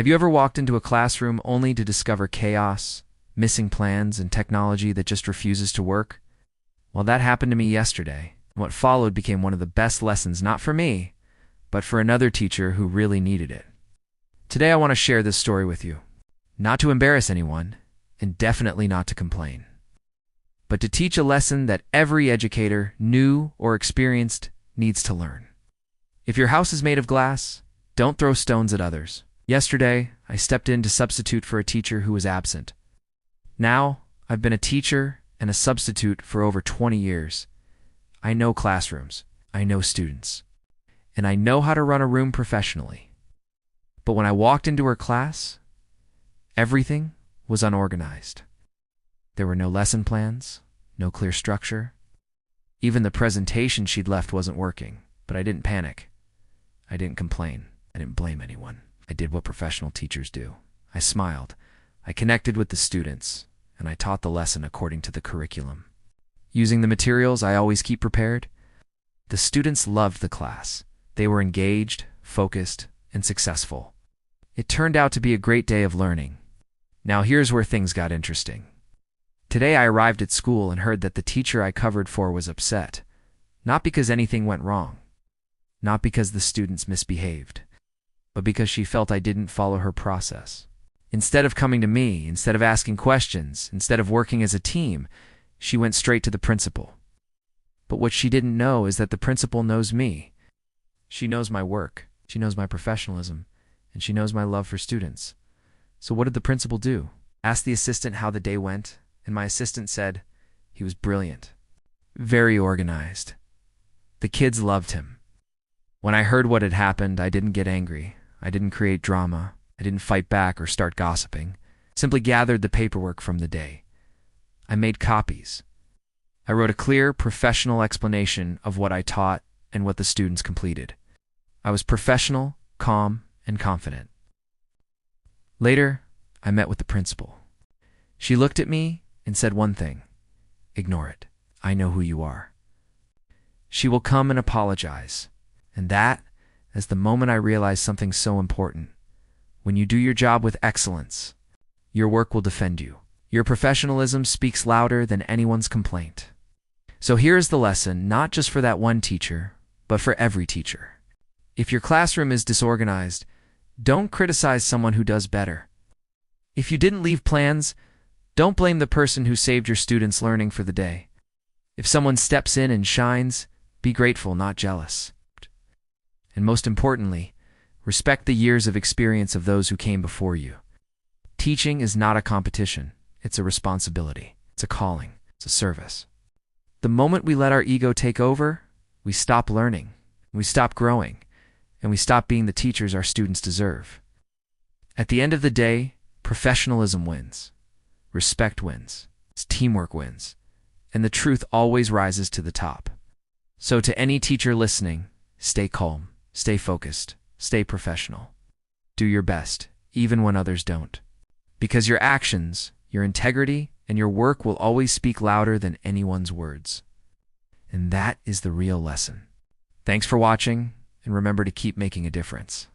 Have you ever walked into a classroom only to discover chaos, missing plans, and technology that just refuses to work? Well, that happened to me yesterday, and what followed became one of the best lessons, not for me, but for another teacher who really needed it. Today I want to share this story with you, not to embarrass anyone, and definitely not to complain, but to teach a lesson that every educator, new or experienced, needs to learn. If your house is made of glass, don't throw stones at others. Yesterday, I stepped in to substitute for a teacher who was absent. Now, I've been a teacher and a substitute for over 20 years. I know classrooms, I know students, and I know how to run a room professionally. But when I walked into her class, everything was unorganized. There were no lesson plans, no clear structure. Even the presentation she'd left wasn't working, but I didn't panic. I didn't complain. I didn't blame anyone. I did what professional teachers do. I smiled. I connected with the students, and I taught the lesson according to the curriculum. Using the materials I always keep prepared, the students loved the class. They were engaged, focused, and successful. It turned out to be a great day of learning. Now here's where things got interesting. Today I arrived at school and heard that the teacher I covered for was upset. Not because anything went wrong. Not because the students misbehaved, but because she felt I didn't follow her process. Instead of coming to me, instead of asking questions, instead of working as a team, she went straight to the principal. But what she didn't know is that the principal knows me. She knows my work, she knows my professionalism, and she knows my love for students. So what did the principal do? Asked the assistant how the day went, and my assistant said he was brilliant, very organized. The kids loved him. When I heard what had happened, I didn't get angry. I didn't create drama. I didn't fight back or start gossiping. Simply gathered the paperwork from the day. I made copies. I wrote a clear, professional explanation of what I taught and what the students completed. I was professional, calm, and confident. Later, I met with the principal. She looked at me and said one thing: ignore it. I know who you are. She will come and apologize. And that is the moment I realized something so important. When you do your job with excellence, your work will defend you. Your professionalism speaks louder than anyone's complaint. So here's the lesson, not just for that one teacher, but for every teacher. If your classroom is disorganized, don't criticize someone who does better. If you didn't leave plans, don't blame the person who saved your students' learning for the day. If someone steps in and shines, be grateful, not jealous. And most importantly, respect the years of experience of those who came before you. Teaching is not a competition. It's a responsibility. It's a calling. It's a service. The moment we let our ego take over, we stop learning, we stop growing, and we stop being the teachers our students deserve. At the end of the day, professionalism wins. Respect wins. Teamwork wins. And the truth always rises to the top. So to any teacher listening, stay calm. Stay focused. Stay professional. Do your best, even when others don't. Because your actions, your integrity, and your work will always speak louder than anyone's words. And that is the real lesson. Thanks for watching, and remember to keep making a difference.